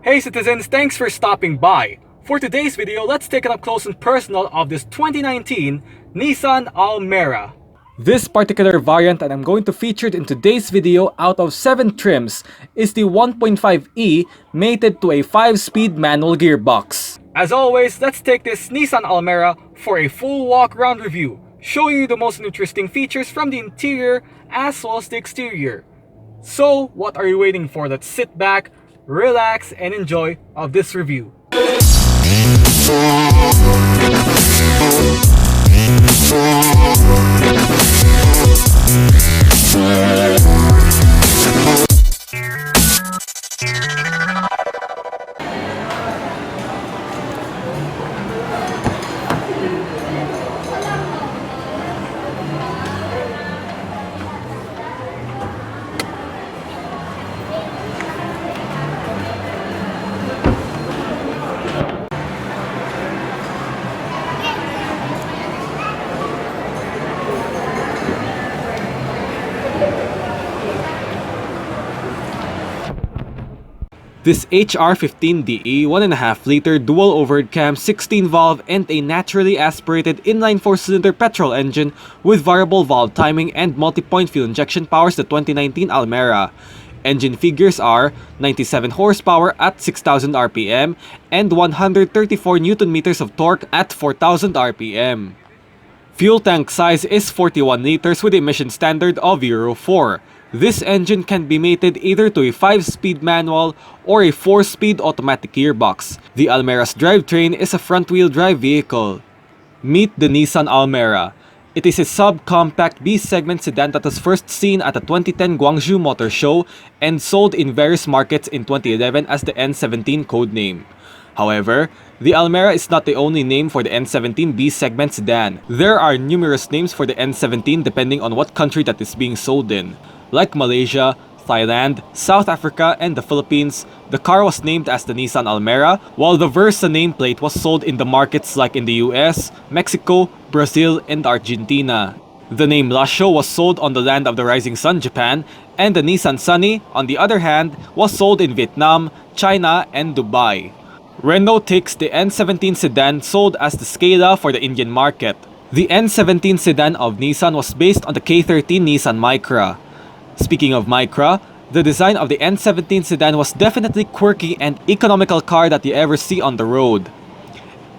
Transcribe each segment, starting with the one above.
Hey citizens, thanks for stopping by. For today's video, let's take an up close and personal of this 2019 Nissan Almera. This particular variant that I'm going to feature in today's video out of 7 trims is the 1.5e mated to a 5-speed manual gearbox. As always, let's take this Nissan Almera for a full walk-around review, showing you the most interesting features from the interior as well as the exterior. So, what are you waiting for? Let's sit back, relax, and enjoy of this review. This HR15DE 1.5-liter dual overhead cam 16-valve and a naturally aspirated inline 4-cylinder petrol engine with variable valve timing and multi-point fuel injection powers the 2019 Almera. Engine figures are 97 horsepower at 6,000 RPM and 134 Nm of torque at 4,000 RPM. Fuel tank size is 41 liters with emission standard of Euro 4. This engine can be mated either to a 5-speed manual or a 4-speed automatic gearbox. The Almera's drivetrain is a front-wheel drive vehicle. Meet the Nissan Almera. It is a subcompact B-segment sedan that was first seen at the 2010 Guangzhou Motor Show and sold in various markets in 2011 as the N17 codename. However, the Almera is not the only name for the N17 B-segment sedan. There are numerous names for the N17 depending on what country that is being sold in. Like Malaysia, Thailand, South Africa, and the Philippines, the car was named as the Nissan Almera, while the Versa nameplate was sold in the markets like in the US, Mexico, Brazil, and Argentina. The name Lasho was sold on the land of the rising sun, Japan, and the Nissan Sunny, on the other hand, was sold in Vietnam, China, and Dubai. Renault takes the N17 sedan sold as the Scala for the Indian market. The N17 sedan of Nissan was based on the K13 Nissan Micra. Speaking of Micra, the design of the N17 sedan was definitely quirky and economical car that you ever see on the road.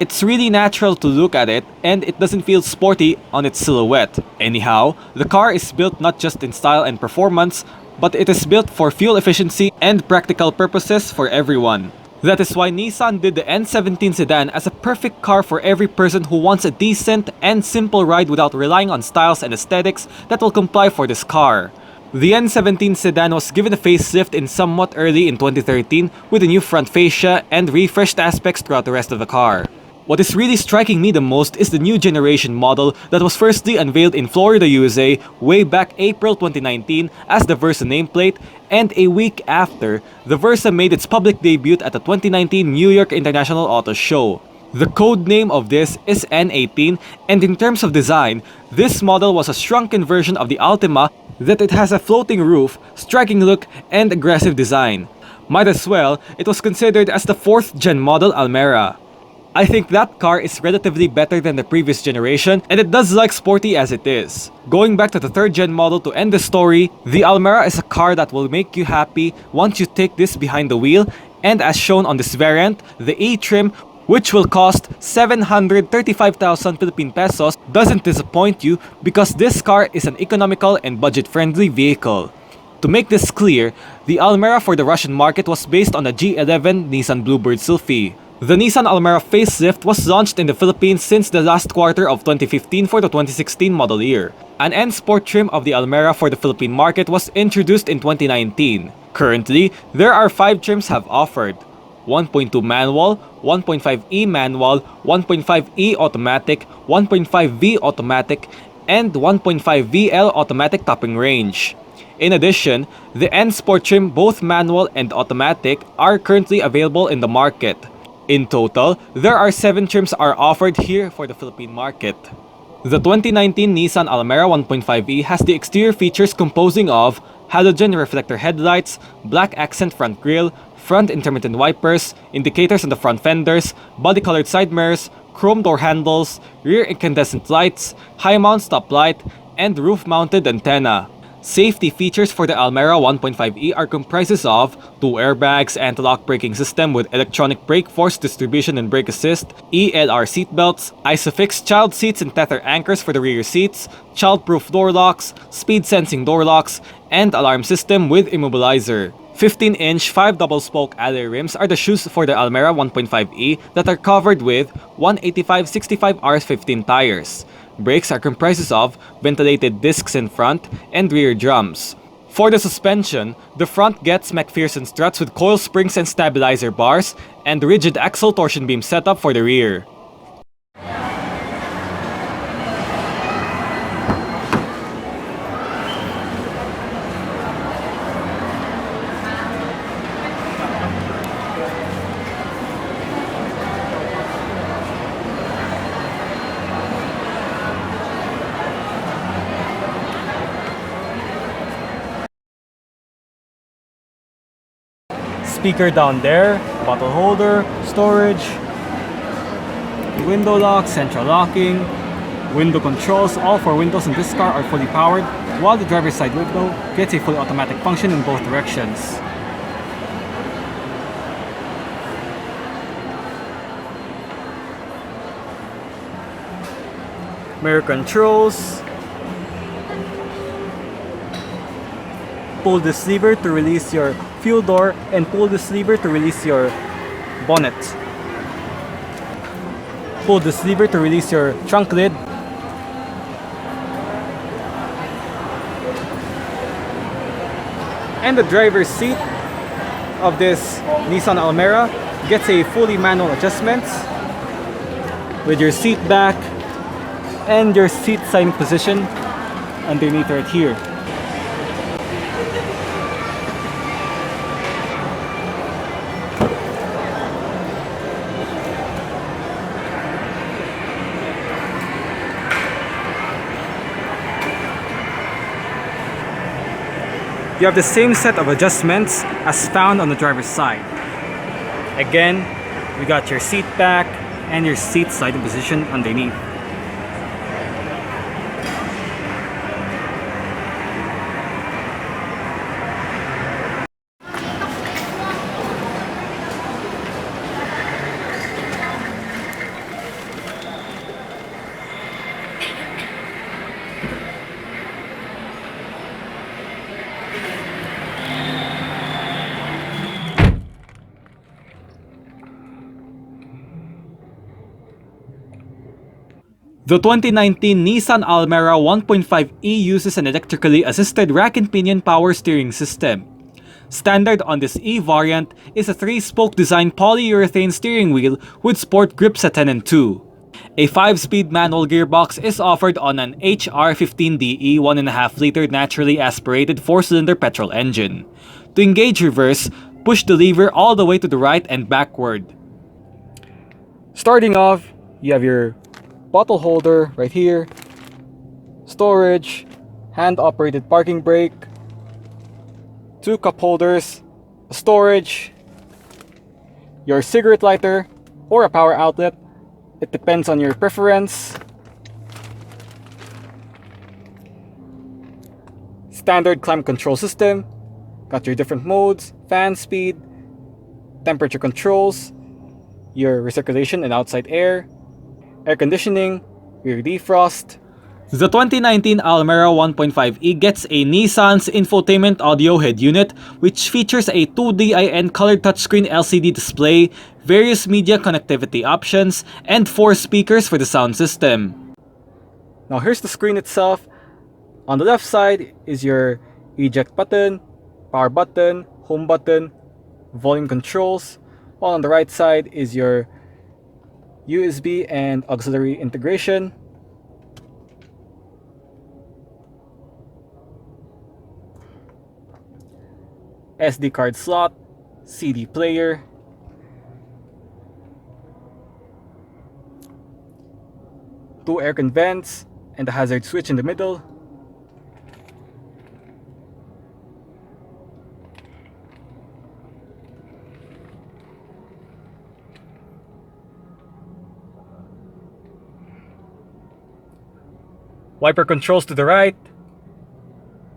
It's really natural to look at it and it doesn't feel sporty on its silhouette. Anyhow, the car is built not just in style and performance, but it is built for fuel efficiency and practical purposes for everyone. That is why Nissan did the N17 sedan as a perfect car for every person who wants a decent and simple ride without relying on styles and aesthetics that will comply for this car. The N17 sedan was given a facelift in somewhat early in 2013 with a new front fascia and refreshed aspects throughout the rest of the car. What is really striking me the most is the new generation model that was firstly unveiled in Florida, USA way back April 2019 as the Versa nameplate, and a week after, the Versa made its public debut at the 2019 New York International Auto Show. The code name of this is N18, and in terms of design, this model was a shrunken version of the Altima that it has a floating roof, striking look, and aggressive design. Might as well, it was considered as the 4th gen model Almera. I think that car is relatively better than the previous generation, and it does look sporty as it is. Going back to the 3rd gen model to end the story, the Almera is a car that will make you happy once you take this behind the wheel, and as shown on this variant, the E trim, which will cost 735,000 Philippine pesos, doesn't disappoint you because this car is an economical and budget-friendly vehicle. To make this clear, the Almera for the Russian market was based on the G11 Nissan Bluebird Sylphy. The Nissan Almera facelift was launched in the Philippines since the last quarter of 2015 for the 2016 model year. An N-Sport trim of the Almera for the Philippine market was introduced in 2019. Currently, there are 5 trims have offered: 1.2 manual, 1.5e manual, 1.5e automatic, 1.5v automatic, and 1.5VL automatic topping range. In addition, the N-Sport trim, both manual and automatic, are currently available in the market. In total, there are 7 trims are offered here for the Philippine market. The 2019 Nissan Almera 1.5e has the exterior features composing of halogen reflector headlights, black accent front grille, front intermittent wipers, indicators on the front fenders, body-colored side mirrors, chrome door handles, rear incandescent lights, high-mount stop light, and roof-mounted antenna. Safety features for the Almera 1.5e are comprises of 2 airbags, anti-lock braking system with electronic brake force distribution and brake assist, ELR seatbelts, ISOFIX child seats and tether anchors for the rear seats, child-proof door locks, speed-sensing door locks, and alarm system with immobilizer. 15-inch 5 double-spoke alloy rims are the shoes for the Almera 1.5e that are covered with 185/65R15 tires. Brakes are comprises of ventilated discs in front and rear drums. For the suspension, the front gets McPherson struts with coil springs and stabilizer bars, and rigid axle torsion beam setup for the rear. Speaker down there, bottle holder, storage, window lock, central locking, window controls. All 4 windows in this car are fully powered, while the driver's side window gets a fully automatic function in both directions. Mirror controls. Pull this lever to release your fuel door and pull this lever to release your bonnet. Pull this lever to release your trunk lid. And the driver's seat of this Nissan Almera gets a fully manual adjustment with your seat back and your seat signing position underneath right here. You have the same set of adjustments as found on the driver's side. Again, we got your seat back and your seat sliding position underneath. The 2019 Nissan Almera 1.5e uses an electrically assisted rack and pinion power steering system. Standard on this E variant is a 3-spoke design polyurethane steering wheel with sport grips at 10 and 2. A 5-speed manual gearbox is offered on an HR15DE 1.5-liter naturally aspirated 4-cylinder petrol engine. To engage reverse, push the lever all the way to the right and backward. Starting off, you have your bottle holder right here, storage, hand-operated parking brake, 2 cup holders, storage, your cigarette lighter or a power outlet. It depends on your preference. Standard climate control system. Got your different modes, fan speed, temperature controls, your recirculation and outside air conditioning, rear defrost. The 2019 Almera 1.5e gets a Nissan's infotainment audio head unit, which features a 2DIN colored touchscreen LCD display, various media connectivity options, and 4 speakers for the sound system. Now here's the screen itself. On the left side is your eject button, power button, home button, volume controls, while on the right side is your USB and auxiliary integration. SD card slot, CD player, two aircon vents and the hazard switch in the middle. wiper controls to the right,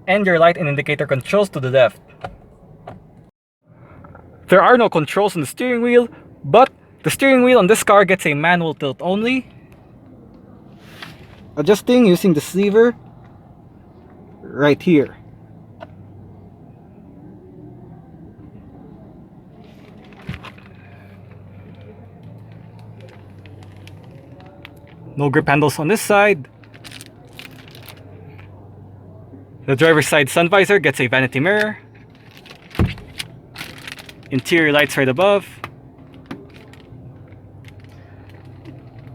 and your light and indicator controls to the left. There are no controls on the steering wheel, but the steering wheel on this car gets a manual tilt only. Adjusting using the lever right here. No grip handles on this side. The driver's side sun visor gets a vanity mirror. Interior lights right above.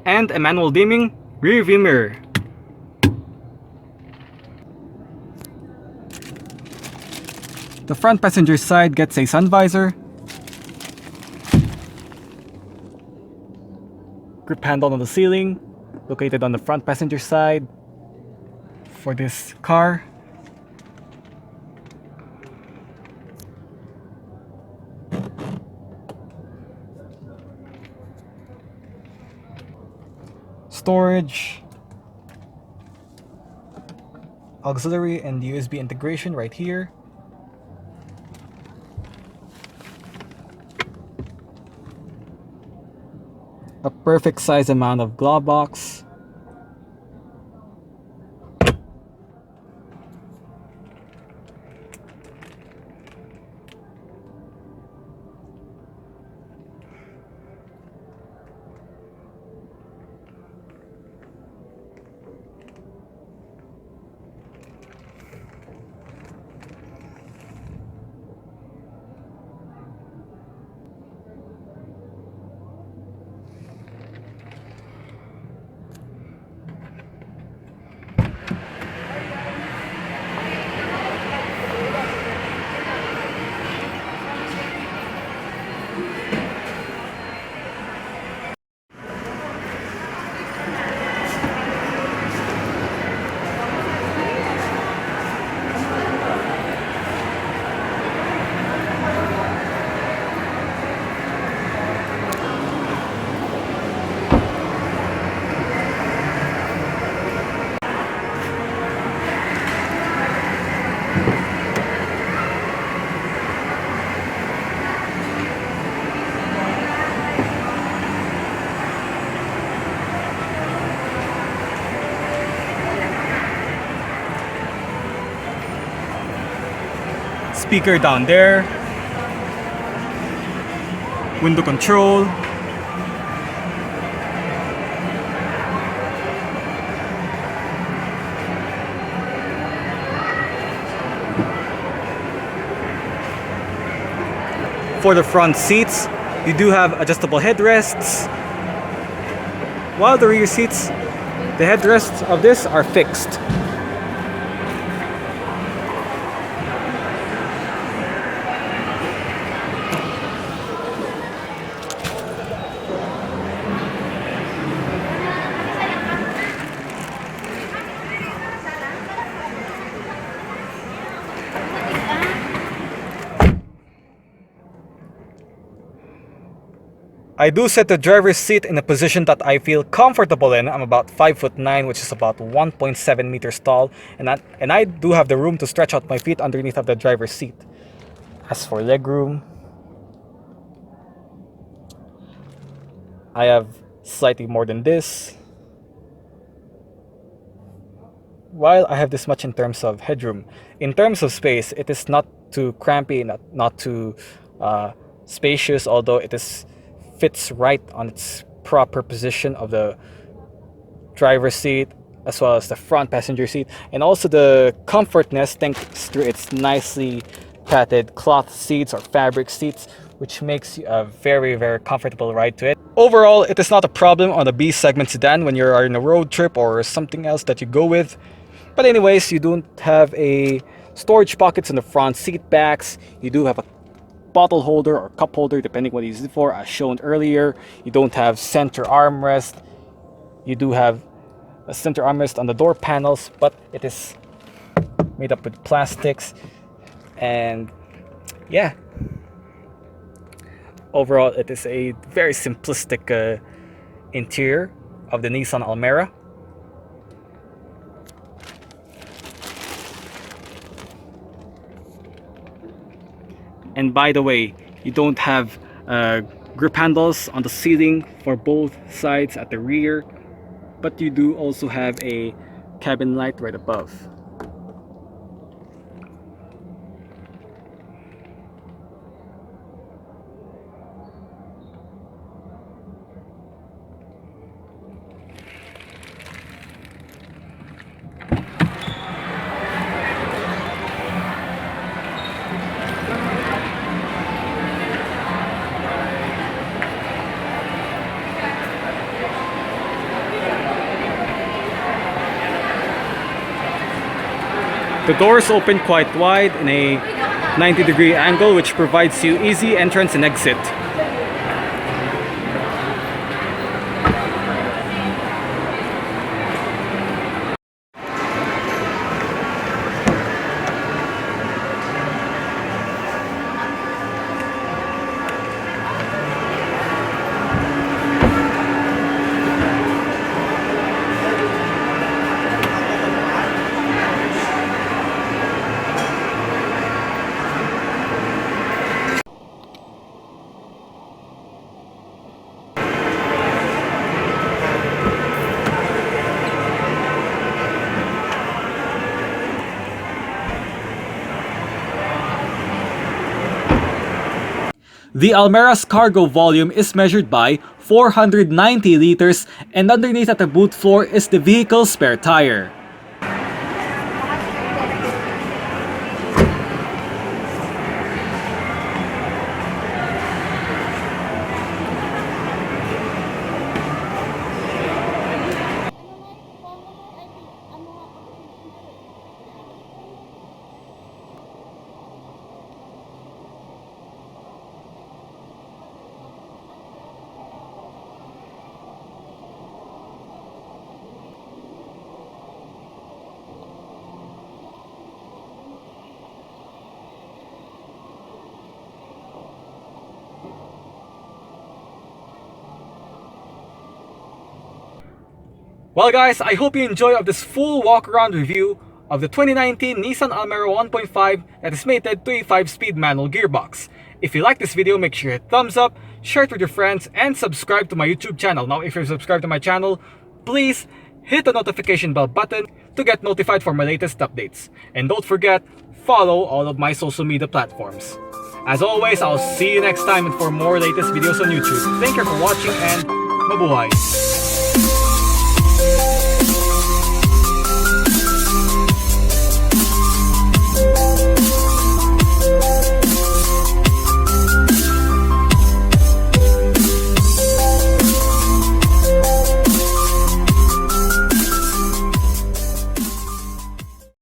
And a manual dimming rear view mirror. The front passenger side gets a sun visor. Grip handle on the ceiling, located on the front passenger side for this car. Storage, auxiliary and USB integration right here. A perfect size amount of glove box. Speaker down there, window control, for the front seats you do have adjustable headrests, while the rear seats, the headrests of this are fixed. I do set the driver's seat in a position that I feel comfortable in. I'm about 5'9", which is about 1.7 meters tall, and I do have the room to stretch out my feet underneath of the driver's seat. As for legroom, I have slightly more than this, while I have this much in terms of headroom. In terms of space, it is not too crampy, not too spacious, although it fits right on its proper position of the driver's seat as well as the front passenger seat, and also the comfortness thanks to its nicely padded cloth seats or fabric seats, which makes you a very comfortable ride to it. Overall, it is not a problem on the B segment sedan when you're on a road trip or something else that you go with. But anyways, you don't have a storage pockets in the front seat backs. You do have a bottle holder or cup holder depending what you use it for, as shown earlier. You don't have center armrest. You do have a center armrest on the door panels, but it is made up with plastics. And yeah, overall it is a very simplistic interior of the Nissan Almera. And by the way, you don't have grip handles on the seating for both sides at the rear, but you do also have a cabin light right above. The doors open quite wide in a 90-degree angle, which provides you easy entrance and exit. The Almera's cargo volume is measured by 490 liters, and underneath at the boot floor is the vehicle's spare tire. Well guys, I hope you enjoyed this full walk-around review of the 2019 Nissan Almera 1.5 that is mated to a 5-speed manual gearbox. If you like this video, make sure you hit thumbs up, share it with your friends, and subscribe to my YouTube channel. Now, if you're subscribed to my channel, please hit the notification bell button to get notified for my latest updates. And don't forget, follow all of my social media platforms. As always, I'll see you next time and for more latest videos on YouTube. Thank you for watching and mabuhay!